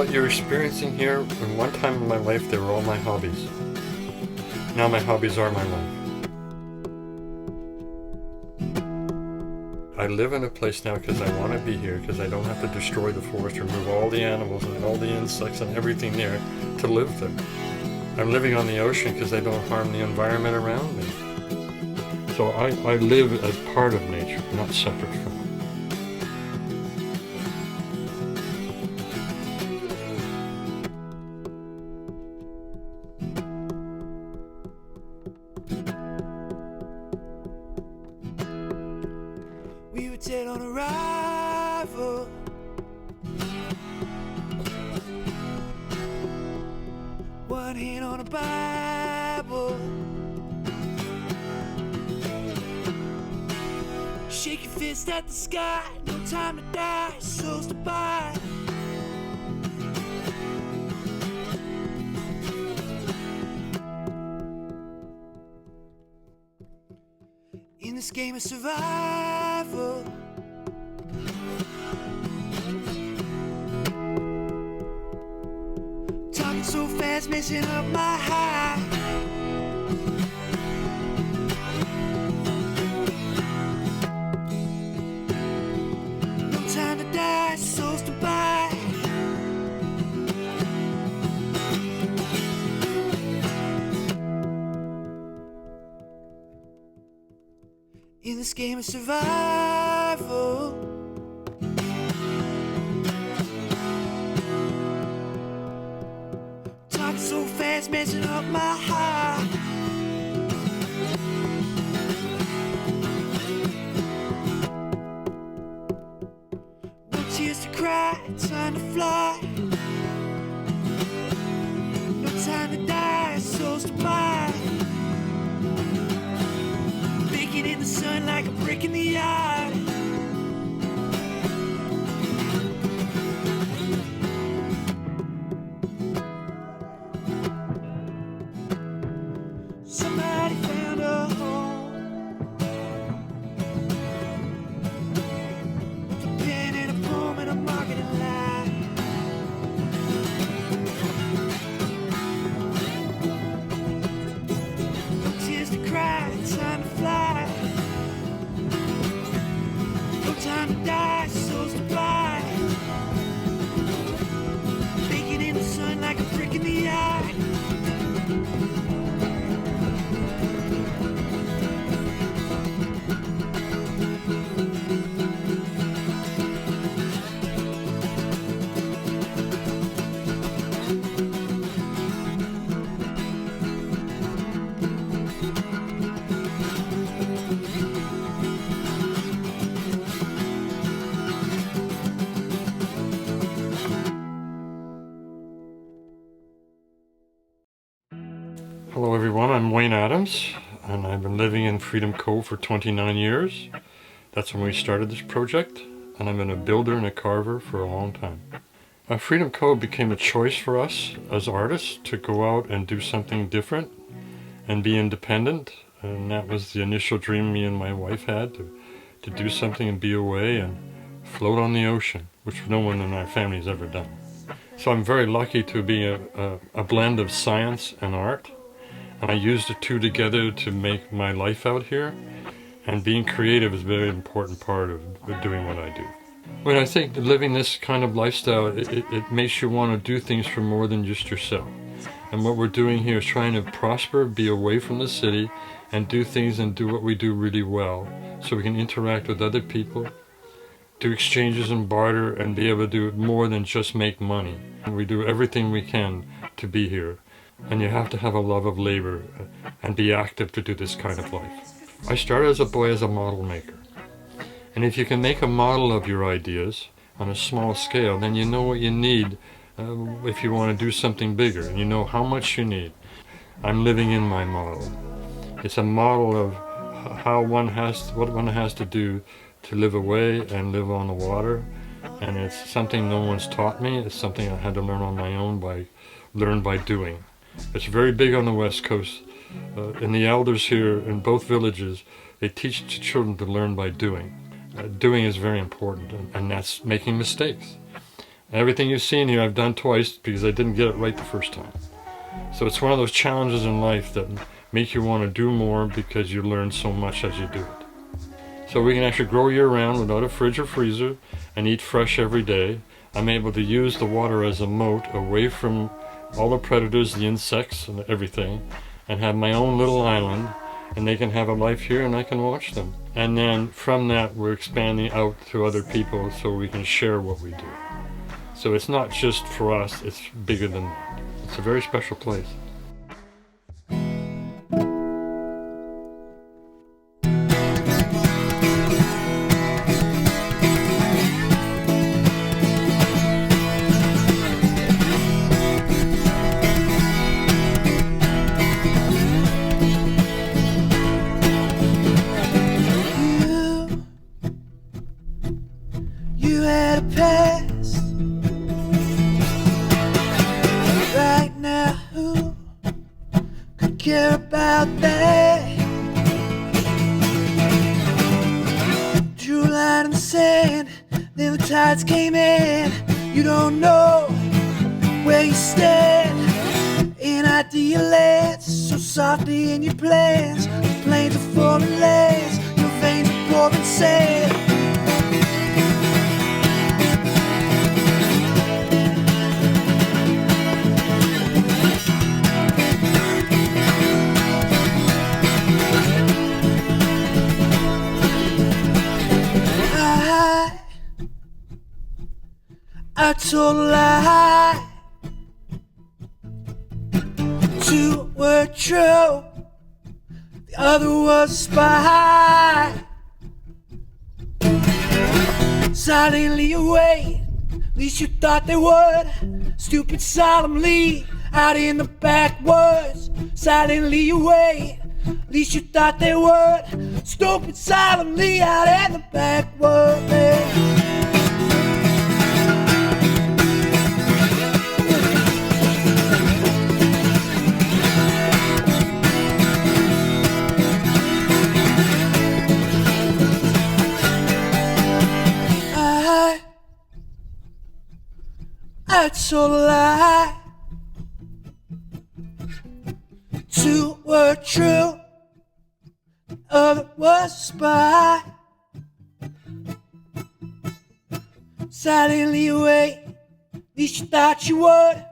what you're experiencing here, in one time in my life, they were all my hobbies. Now my hobbies are my life. I live in a place now because I want to be here, because I don't have to destroy the forest, remove all the animals and all the insects and everything there to live there. I'm living on the ocean because I don't harm the environment around me. So I live as part of nature, not separate from it. We were dead on arrival. One hand on a Bible. Shake your fist at the sky. No time to die, souls to buy. In this game of survival, talking so fast, messing up my high. No time to die, souls to buy. In this game of survival, talking so fast, messing up my heart. No tears to cry, time to fly. No time to die, souls to buy. In the sun like a brick in the yard. Somebody found a hole with a pen and a poem and a marketing lie. No tears to cry, time to fly. Time to die, souls to buy. Baking in the sun like a brick in the eye. Hello everyone, I'm Wayne Adams, and I've been living in Freedom Cove for 29 years. That's when we started this project, and I've been a builder and a carver for a long time. Freedom Cove became a choice for us as artists to go out and do something different and be independent, and that was the initial dream me and my wife had, to do something and be away and float on the ocean, which no one in our family has ever done. So I'm very lucky to be a blend of science and art. And I use the two together to make my life out here, and being creative is a very important part of doing what I do. When I think living this kind of lifestyle, it makes you want to do things for more than just yourself. And what we're doing here is trying to prosper, be away from the city, and do things and do what we do really well, so we can interact with other people, do exchanges and barter, and be able to do more than just make money. And we do everything we can to be here. And you have to have a love of labor and be active to do this kind of life. I started as a boy as a model maker. And if you can make a model of your ideas on a small scale, then you know what you need if you want to do something bigger, and you know how much you need. I'm living in my model. It's a model of what one has to do to live away and live on the water. And it's something no one's taught me. It's something I had to learn on my own, learn by doing. It's very big on the West Coast. And the elders here in both villages, they teach children to learn by doing. Doing is very important, and that's making mistakes. Everything you've seen here I've done twice because I didn't get it right the first time. So it's one of those challenges in life that make you want to do more because you learn so much as you do it. So we can actually grow year-round without a fridge or freezer and eat fresh every day. I'm able to use the water as a moat away from all the predators, the insects and everything, and have my own little island, and they can have a life here and I can watch them. And then from that we're expanding out to other people so we can share what we do. So it's not just for us, it's bigger than that. It's a very special place. You had a past. Right now, who could care about that? Drew a line in the sand, then the tides came in. You don't know where you stand. In ideal lands, so softly in your plans. The planes are falling lands, your veins are pouring sand. I told a lie. Two were true, the other was a spy. Silently away, at least you thought they would. Stupid solemnly, out in the backwoods. Silently away, at least you thought they would. Stupid solemnly, out in the backwoods. I told a lie. Two were true, the other was a spy. Silently away, at least you thought you would.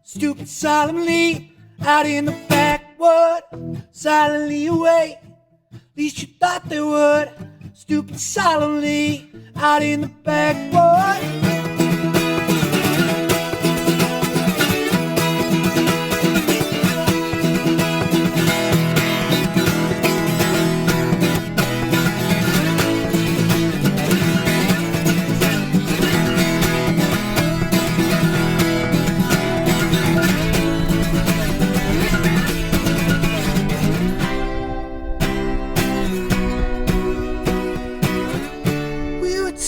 Stupid solemnly, out in the backwood. Silently away, at least you thought they would. Stupid solemnly, out in the backwood.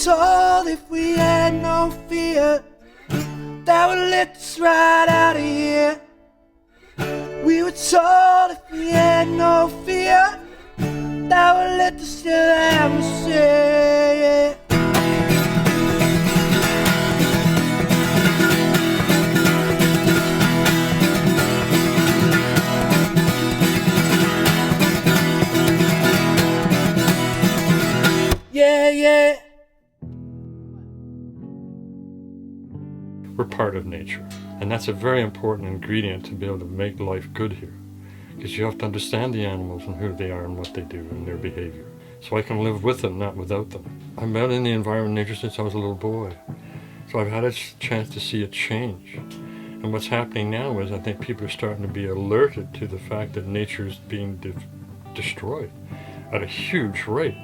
Told if we had no fear, that would let us right out of here. We were told if we had no fear, that would let us still have a say. Yeah, yeah. We're part of nature, and that's a very important ingredient to be able to make life good here, because you have to understand the animals and who they are and what they do and their behavior, so I can live with them, not without them. I've been in the environment of nature since I was a little boy, so I've had a chance to see it change. And what's happening now is I think people are starting to be alerted to the fact that nature is being destroyed at a huge rate,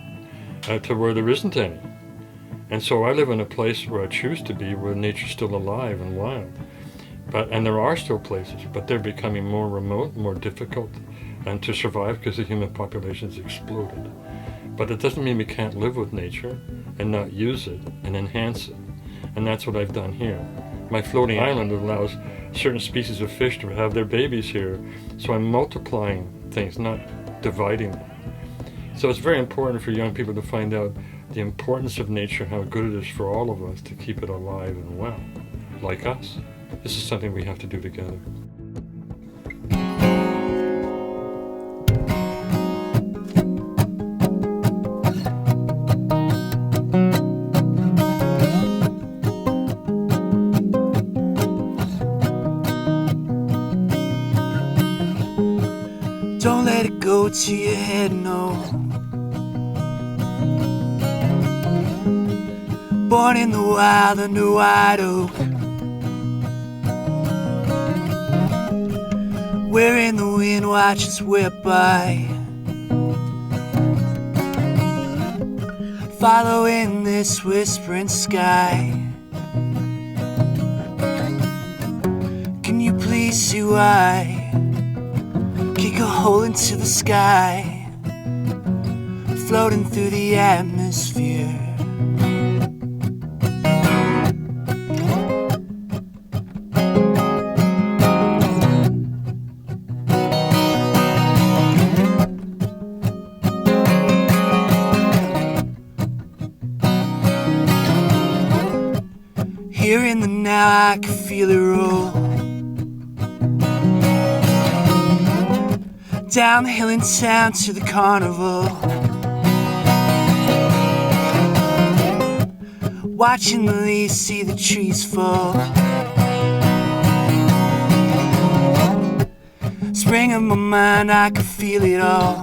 to where there isn't any. And so I live in a place where I choose to be, where nature's still alive and wild. And there are still places, but they're becoming more remote, more difficult and to survive because the human population's exploded. But it doesn't mean we can't live with nature and not use it and enhance it. And that's what I've done here. My floating island allows certain species of fish to have their babies here. So I'm multiplying things, not dividing them. So it's very important for young people to find out the importance of nature, how good it is for all of us to keep it alive and well. like us. This is something we have to do together. Don't let it go to your head, no. Born in the wild under white oak, where in the wind watch us whip by, following this whispering sky. Can you please see why? Kick a hole into the sky, floating through the atmosphere. Here in the now I can feel it roll, down the hill in town to the carnival, watching the leaves see the trees fall. Spring in my mind, I can feel it all.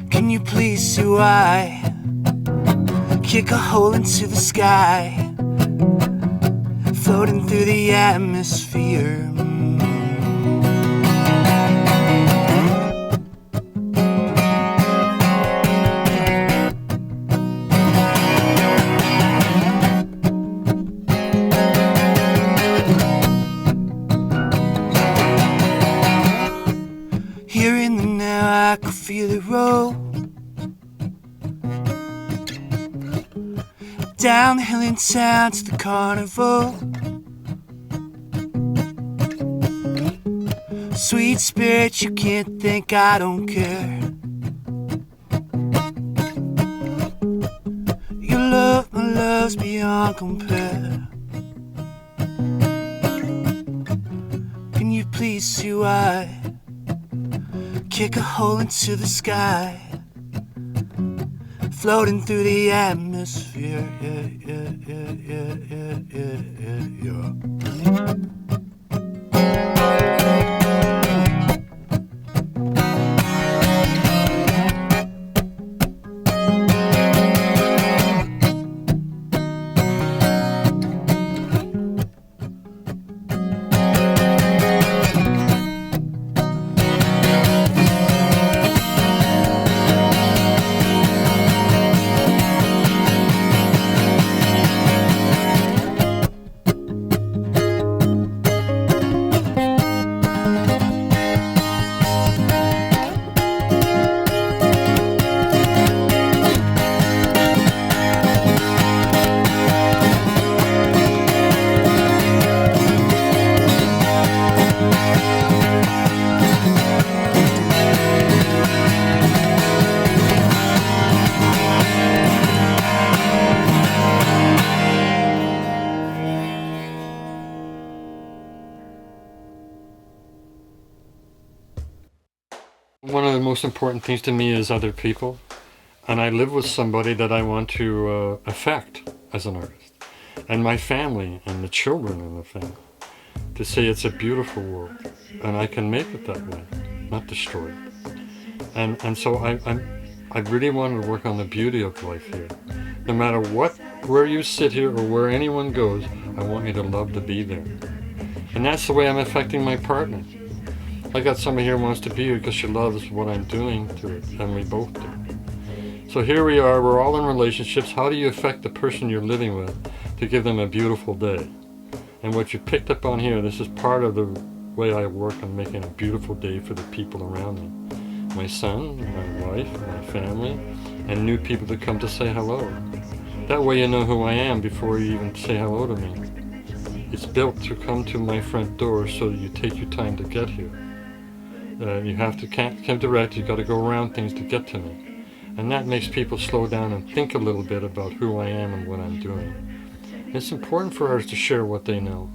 Can you please see why? Kick a hole into the sky, floating through the atmosphere. Here in the now I can feel it roll, down the hill in town to the carnival. Sweet spirit, you can't think I don't care. Your love, my love's beyond compare. Can you please see why? Kick a hole into the sky, floating through the atmosphere. Yeah, yeah, yeah, yeah, yeah, yeah, yeah, yeah. One of the most important things to me is other people, and I live with somebody that I want to affect as an artist, and my family and the children in the family, to say it's a beautiful world, and I can make it that way, not destroy it. And so I really want to work on the beauty of life here. No matter where you sit here or where anyone goes, I want you to love to be there. And that's the way I'm affecting my partner. I got somebody here who wants to be here because she loves what I'm doing to it, and we both do. So here we are, we're all in relationships. How do you affect the person you're living with to give them a beautiful day? And what you picked up on here, this is part of the way I work on making a beautiful day for the people around me. My son, my wife, my family, and new people that come to say hello. That way you know who I am before you even say hello to me. It's built to come to my front door so you take your time to get here. You can't come direct, you've got to go around things to get to me. And that makes people slow down and think a little bit about who I am and what I'm doing. It's important for artists to share what they know,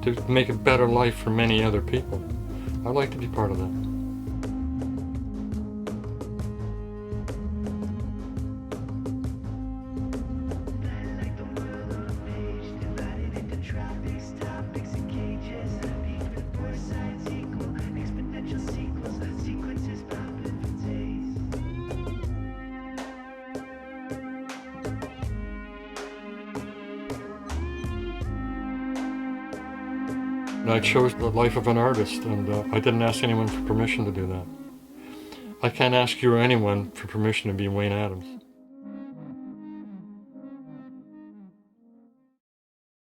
to make a better life for many other people. I'd like to be part of that. I chose the life of an artist, and I didn't ask anyone for permission to do that. I can't ask you or anyone for permission to be Wayne Adams.